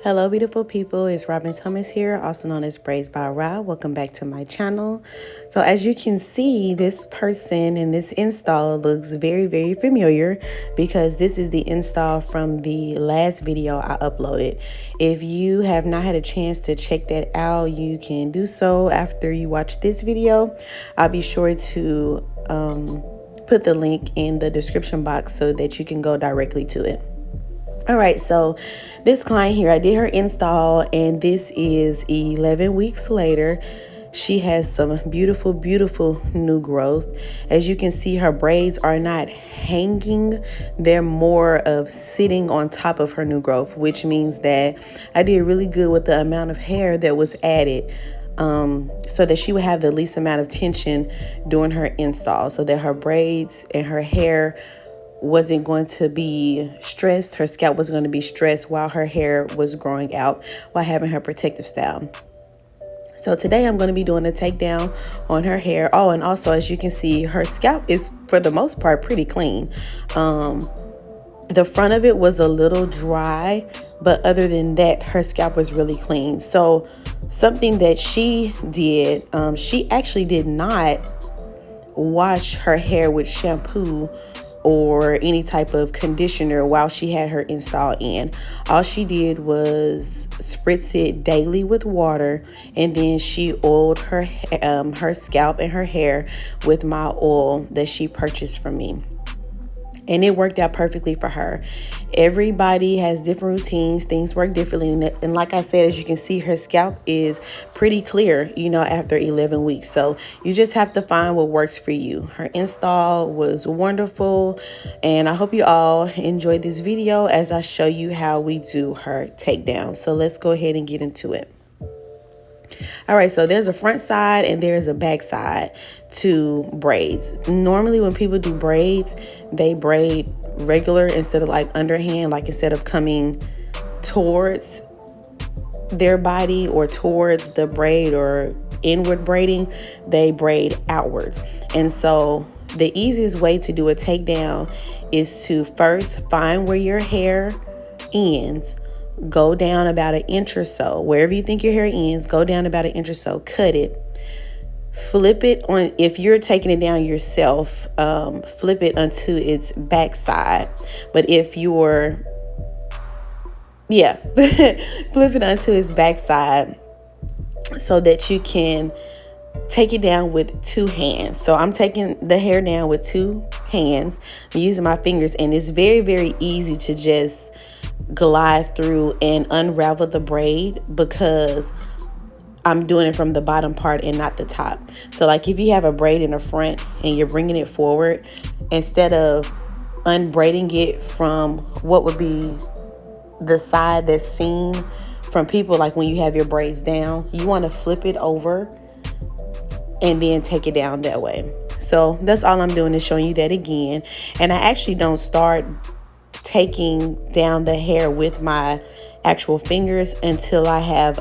Hello beautiful people, it's Robin Thomas here, also known as Braids by Ra. Welcome back to my channel. So as you can see, this person in this install looks very familiar because this is the install from the last video I uploaded. If you have not had a chance to check that out, you can do so after you watch this video. I'll be sure to put the link in the description box so that you can go directly to it. All right, so this client here, I did her install and this is 11 weeks later. She has some beautiful new growth. As you can see, her braids are not hanging. They're more of sitting on top of her new growth, which means that I did really good with the amount of hair that was added, so that she would have the least amount of tension during her install, so that her braids and her hair wasn't going to be stressed. Her scalp was going to be stressed while her hair was growing out while having her protective style. So today I'm going to be doing a takedown on her hair. Oh, and also as you can see, her scalp is for the most part pretty clean. The front of it was a little dry, but other than that, her scalp was really clean. So something that she did, she actually did not wash her hair with shampoo or any type of conditioner while she had her install in. All she did was spritz it daily with water, and then she oiled her scalp and her hair with my oil that she purchased from me. And it worked out perfectly for her. Everybody has different routines. Things work differently. And like I said, as you can see, her scalp is pretty clear, after 11 weeks. So you just have to find what works for you. Her install was wonderful. And I hope you all enjoyed this video as I show you how we do her takedown. So let's go ahead and get into it. All right, so there's a front side and there's a back side to braids. Normally when people do braids, they braid regular instead of like underhand, like instead of coming towards their body or towards the braid or inward braiding, they braid outwards. And so the easiest way to do a takedown is to first find where your hair ends, go down about an inch or so. Wherever you think your hair ends, go down about an inch or so, cut it, flip it on. If you're taking it down yourself, flip it onto its back side. But if you're, flip it onto its back side so that you can take it down with two hands. So I'm taking the hair down with two hands. I'm using my fingers, and it's very easy to just glide through and unravel the braid because I'm doing it from the bottom part and not the top. So like if you have a braid in the front and you're bringing it forward, instead of unbraiding it from what would be the side that's seen from people, like when you have your braids down, you want to flip it over and then take it down that way. So that's all I'm doing, is showing you that again. And I actually don't start taking down the hair with my actual fingers until I have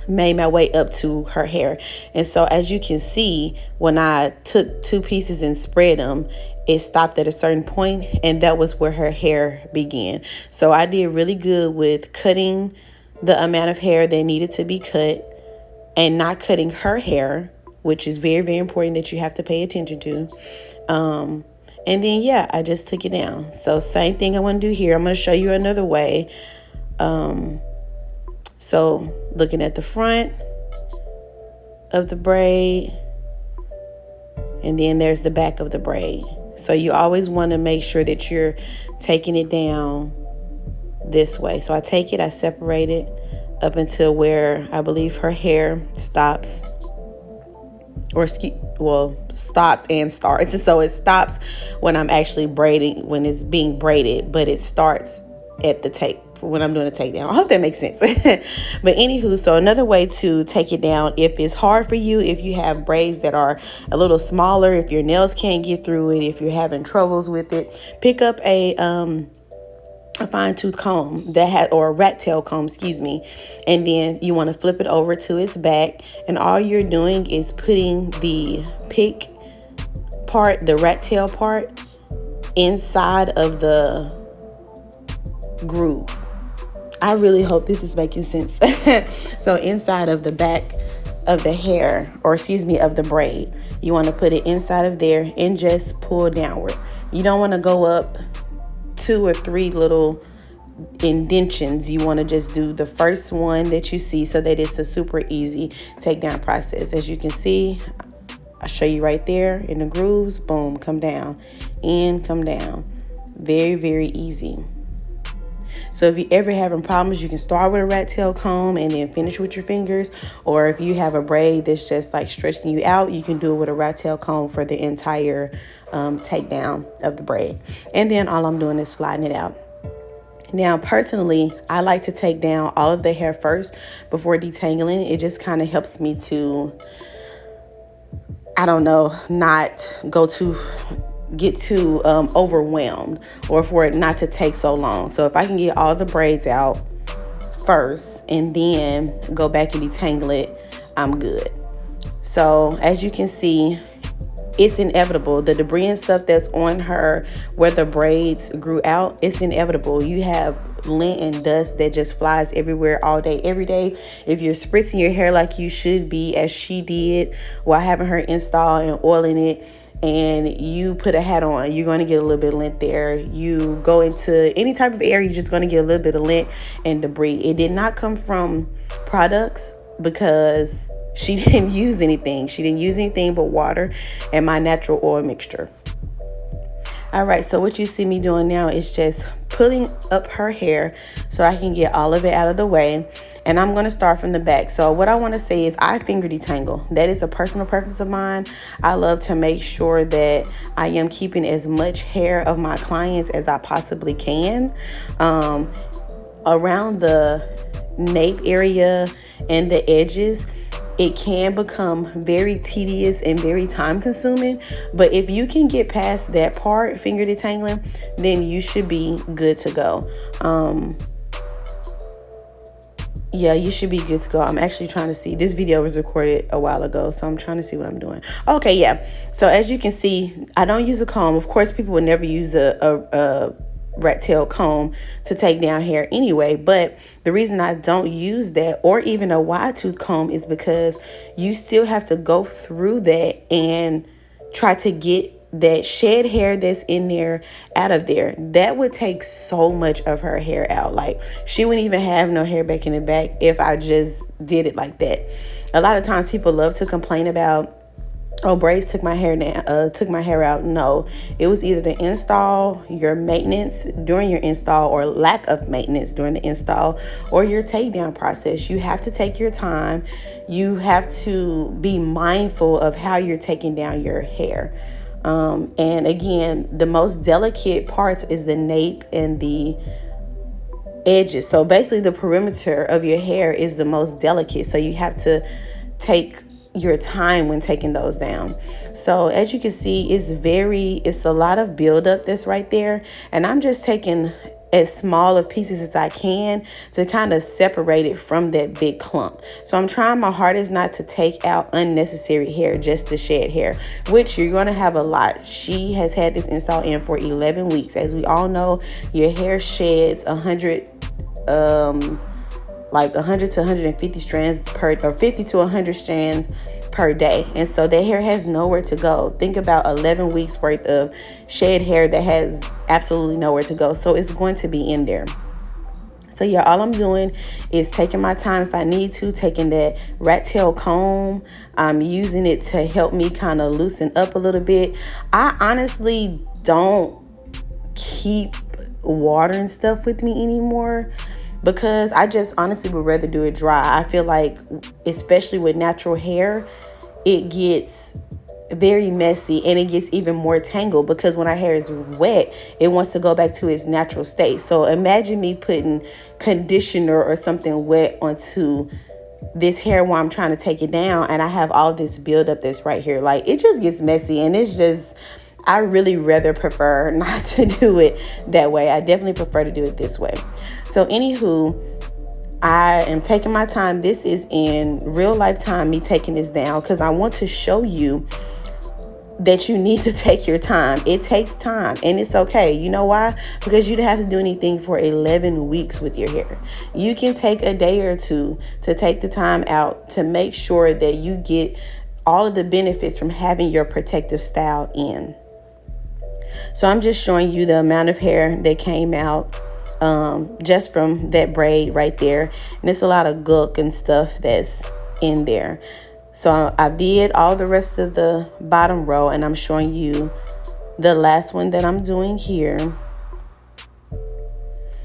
made my way up to her hair. And so as you can see, when I took two pieces and spread them, it stopped at a certain point, and that was where her hair began. So I did really good with cutting the amount of hair that needed to be cut and not cutting her hair, which is very important that you have to pay attention to. And then, I just took it down. So same thing I want to do here. I'm going to show you another way. So looking at the front of the braid, and then there's the back of the braid. So you always want to make sure that you're taking it down this way. So I take it, I separate it up until where I believe her hair stops. Or stops and starts. So it stops when I'm actually braiding, when it's being braided, but it starts at the take when I'm doing a takedown. I hope that makes sense. But anywho, so another way to take it down, if it's hard for you, if you have braids that are a little smaller, if your nails can't get through it, if you're having troubles with it, pick up a fine tooth comb or a rat tail comb, and then you want to flip it over to its back, and all you're doing is putting the pick part, the rat tail part, inside of the groove. I really hope this is making sense. So inside of the back of the hair, or excuse me, of the braid, you want to put it inside of there and just pull downward. You don't want to go up 2 or 3 little indentions. You want to just do the first one that you see so that it's a super easy takedown process. As you can see, I'll show you right there in the grooves. Boom, come down and come down. Very, very easy. So if you ever having problems, you can start with a rat tail comb and then finish with your fingers. Or if you have a braid that's just like stretching you out, you can do it with a rat tail comb for the entire takedown of the braid. And then all I'm doing is sliding it out. Now, personally, I like to take down all of the hair first before detangling. It just kind of helps me to, I don't know, not get too overwhelmed, or for it not to take so long. So if I can get all the braids out first and then go back and detangle it, I'm good. So as you can see, it's inevitable. The debris and stuff that's on her where the braids grew out, it's inevitable. You have lint and dust that just flies everywhere all day, every day. If you're spritzing your hair like you should be, as she did while having her install and oiling it, and you put a hat on, you're going to get a little bit of lint there. You go into any type of area, you're just going to get a little bit of lint and debris. It did not come from products because she didn't use anything. She didn't use anything but water and my natural oil mixture. All right, so what you see me doing now is just pulling up her hair so I can get all of it out of the way. And I'm going to start from the back. So what I want to say is I finger detangle. That is a personal preference of mine. I love to make sure that I am keeping as much hair of my clients as I possibly can. Around the nape area and the edges, it can become very tedious and very time consuming. But if you can get past that part, finger detangling, then you should be good to go. Yeah, you should be good to go. I'm actually trying to see. This video was recorded a while ago, so I'm trying to see what I'm doing. Okay, yeah. So as you can see, I don't use a comb. Of course, people would never use a rat tail comb to take down hair anyway, but the reason I don't use that, or even a wide tooth comb, is because you still have to go through that and try to get that shed hair that's in there out of there. That would take so much of her hair out. Like, she wouldn't even have no hair back in the back if I just did it like that. A lot of times people love to complain about, oh, braids took my hair down, took my hair out. No, it was either the install, your maintenance during your install, or lack of maintenance during the install, or your takedown process. You have to take your time. You have to be mindful of how you're taking down your hair. And again, the most delicate parts is the nape and the edges. So basically the perimeter of your hair is the most delicate. So you have to take your time when taking those down. So as you can see, it's a lot of buildup that's right there. And I'm just taking as small of pieces as I can to kind of separate it from that big clump. So I'm trying my hardest not to take out unnecessary hair, just to shed hair, which you're going to have a lot. She has had this install in for 11 weeks. As we all know, your hair sheds 100 to 150 strands per, or 50 to 100 strands per day. And so that hair has nowhere to go. Think about 11 weeks worth of shed hair that has absolutely nowhere to go. So it's going to be in there. So yeah, all I'm doing is taking my time if I need to, taking that rat tail comb. I'm using it to help me kind of loosen up a little bit. I honestly don't keep water and stuff with me anymore, because I just honestly would rather do it dry. I feel like, especially with natural hair, it gets very messy and it gets even more tangled, because when our hair is wet, it wants to go back to its natural state. So imagine me putting conditioner or something wet onto this hair while I'm trying to take it down, and I have all this buildup that's right here. Like, it just gets messy, and it's just, I really rather prefer not to do it that way. I definitely prefer to do it this way. So anywho, I am taking my time. This is in real life time, me taking this down, because I want to show you that you need to take your time. It takes time, and it's okay. You know why? Because you don't have to do anything for 11 weeks with your hair. You can take a day or two to take the time out to make sure that you get all of the benefits from having your protective style in. So I'm just showing you the amount of hair that came out just from that braid right there. And it's a lot of gunk and stuff that's in there. So I did all the rest of the bottom row, and I'm showing you the last one that I'm doing here,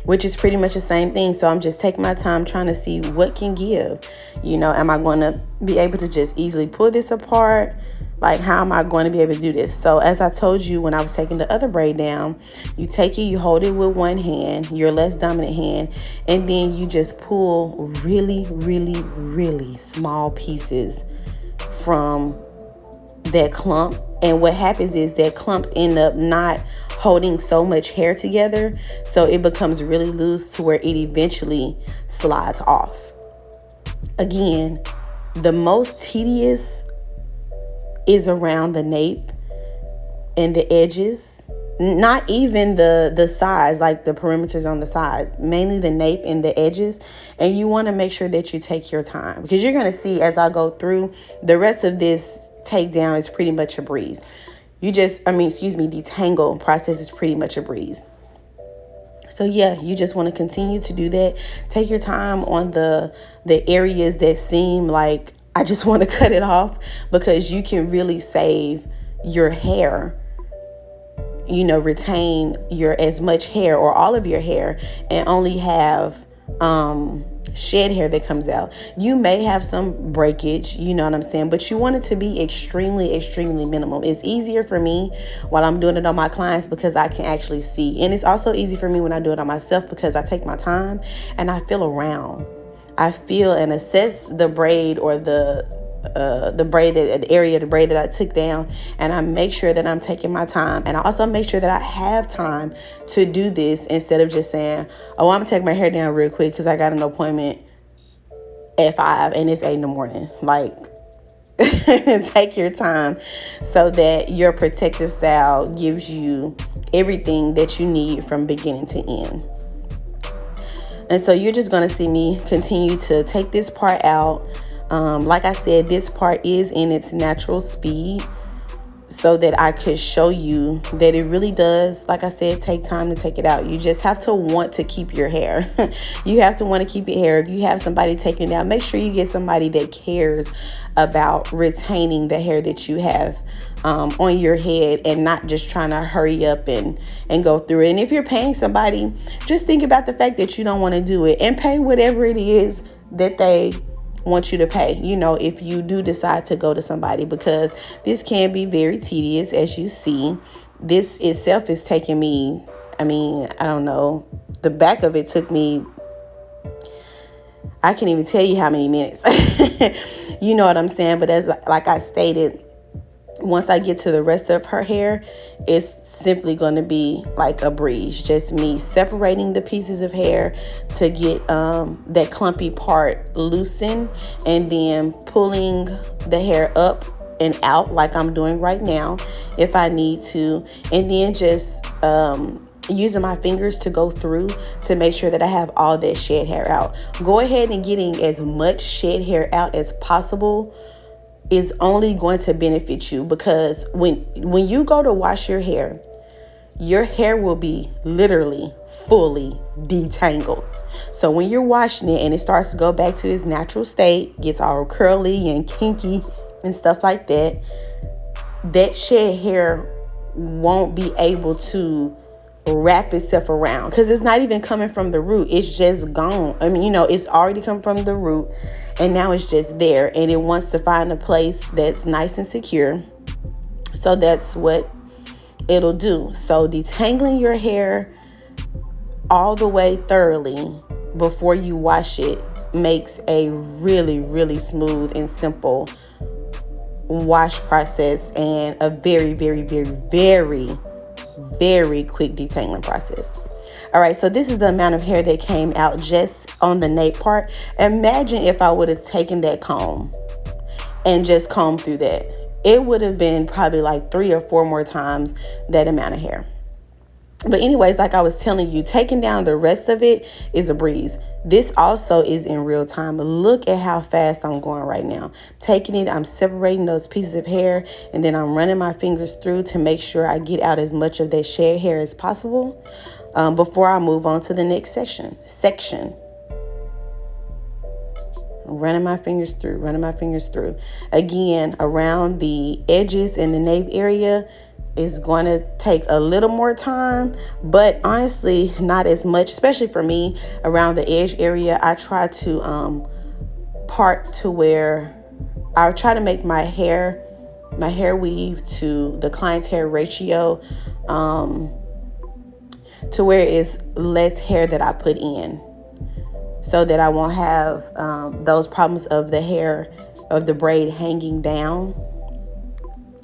which is pretty much the same thing. So I'm just taking my time trying to see what can give. You know, am I going to be able to just easily pull this apart? Like, how am I going to be able to do this? So as I told you when I was taking the other braid down, you take it, you hold it with one hand, your less dominant hand, and then you just pull really, really, really small pieces from that clump. And what happens is that clumps end up not holding so much hair together, so it becomes really loose to where it eventually slides off. Again, the most tedious is around the nape and the edges, not even the sides, like the perimeters on the sides, mainly the nape and the edges. And you want to make sure that you take your time, because you're going to see as I go through the rest of this takedown is pretty much a breeze. Detangle process is pretty much a breeze. So yeah, you just want to continue to do that. Take your time on the areas that seem like I just want to cut it off, because you can really save your hair, retain your as much hair or all of your hair, and only have shed hair that comes out. You may have some breakage, you know what I'm saying, but you want it to be extremely, extremely minimum. It's easier for me while I'm doing it on my clients because I can actually see. And it's also easy for me when I do it on myself because I take my time and I feel around. I feel and assess the braid or the braid, the area of the braid that I took down, and I make sure that I'm taking my time. And I also make sure that I have time to do this instead of just saying, oh, I'm gonna take my hair down real quick because I got an appointment at 5 and it's 8 in the morning. Like, take your time so that your protective style gives you everything that you need from beginning to end. And so you're just going to see me continue to take this part out. Like I said, this part is in its natural speed so that I could show you that it really does, like I said, take time to take it out. You just have to want to keep your hair. You have to want to keep your hair. If you have somebody taking it out, make sure you get somebody that cares about retaining the hair that you have on your head, and not just trying to hurry up and go through it. And if you're paying somebody, just think about the fact that you don't want to do it, and pay whatever it is that they want you to pay, if you do decide to go to somebody, because this can be very tedious. As you see, this itself is taking me, I don't know, the back of it took me, I can't even tell you how many minutes. You know what I'm saying? But as like I stated, once I get to the rest of her hair, it's simply going to be like a breeze. Just me separating the pieces of hair to get that clumpy part loosened, and then pulling the hair up and out like I'm doing right now if I need to, and then just using my fingers to go through to make sure that I have all that shed hair out. Go ahead and getting as much shed hair out as possible is only going to benefit you, because when you go to wash your hair will be literally fully detangled. So when you're washing it and it starts to go back to its natural state, gets all curly and kinky and stuff like that, that shed hair won't be able to wrap itself around, because it's not even coming from the root. It's just gone. It's already come from the root, and now it's just there, and it wants to find a place that's nice and secure. So that's what it'll do. So detangling your hair all the way thoroughly before you wash it makes a really, really smooth and simple wash process, and a very, very, very, very, very quick detangling process. All right, so this is the amount of hair that came out just on the nape part. Imagine if I would have taken that comb and just combed through that. it would have been probably like 3 or 4 more times that amount of hair. But anyways, like I was telling you, taking down the rest of it is a breeze. This also is in real time. Look at how fast I'm going right now. Taking it, I'm separating those pieces of hair, and then I'm running my fingers through to make sure I get out as much of that shed hair as possible before I move on to the next section. Running my fingers through. Again, around the edges and the nape area is going to take a little more time, but honestly, not as much, especially for me. Around the edge area, I try to part to where I try to make my hair weave to the client's hair ratio, to where it's less hair that I put in, so that I won't have those problems of the hair of the braid hanging down.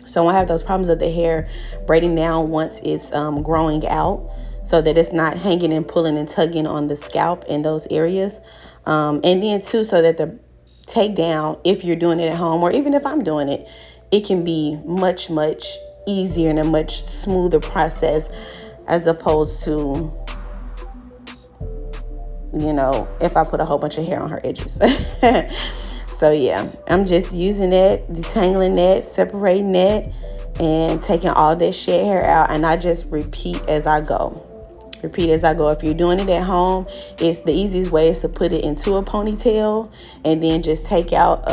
So I won't have those problems of the hair braiding down once it's growing out, so that it's not hanging and pulling and tugging on the scalp in those areas. And then too, so that the takedown, if you're doing it at home, or even if I'm doing it, it can be much, much easier and a much smoother process, as opposed to, you know, if I put a whole bunch of hair on her edges. So yeah, I'm just using that, detangling that, separating that, and taking all that shed hair out. And I just repeat as I go. If you're doing it at home, it's the easiest way is to put it into a ponytail, and then just take out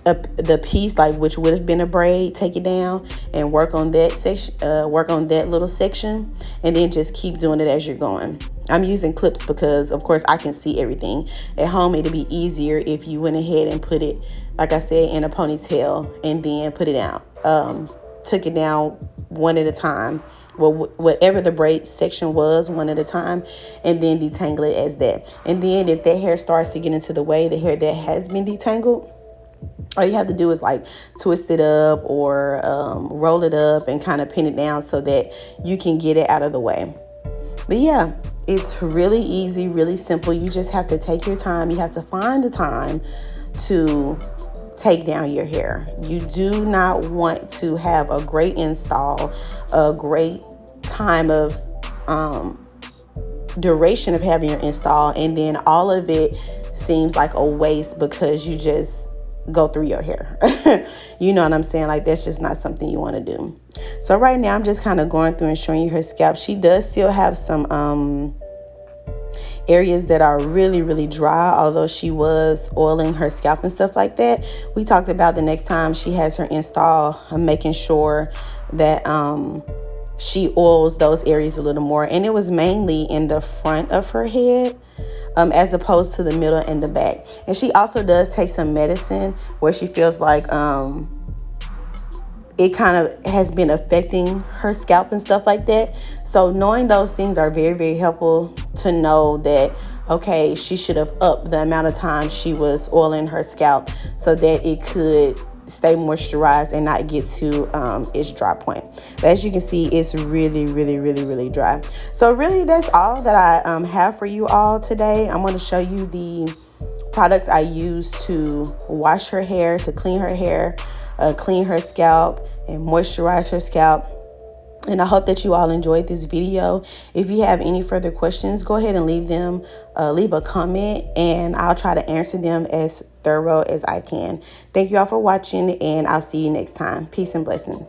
the piece, like which would have been a braid, take it down and work on that section, work on that little section, and then just keep doing it as you're going. I'm using clips because, of course, I can see everything. At home, it'd be easier if you went ahead and put it, like I said, in a ponytail, and then put it out. Took it down one at a time. Well, whatever the braid section was, one at a time, and then detangle it as that. And then if that hair starts to get into the way, the hair that has been detangled, all you have to do is like twist it up or roll it up and kind of pin it down so that you can get it out of the way. But yeah, it's really easy, really simple. You just have to take your time. You have to find the time to take down your hair. You do not want to have a great install, a great time of duration of having your install, and then all of it seems like a waste because you just go through your hair. You know what I'm saying? Like, that's just not something you want to do. So right now I'm just kind of going through and showing you her scalp. She does still have some areas that are really, really dry, although she was oiling her scalp and stuff like that. We talked about the next time she has her install, making sure that she oils those areas a little more, and it was mainly in the front of her head, as opposed to the middle and the back. And she also does take some medicine where she feels like it kind of has been affecting her scalp and stuff like that. So knowing those things are very, very helpful to know that, okay, she should have upped the amount of time she was oiling her scalp so that it could stay moisturized and not get to its dry point. But as you can see, it's really, really, really, really dry. So really, that's all that I have for you all today. I'm going to show you the products I use to wash her hair, to clean her hair, clean her scalp, and moisturize her scalp. And I hope that you all enjoyed this video. If you have any further questions, go ahead and leave a comment, and I'll try to answer them as thorough as I can. Thank you all for watching, and I'll see you next time. Peace and blessings.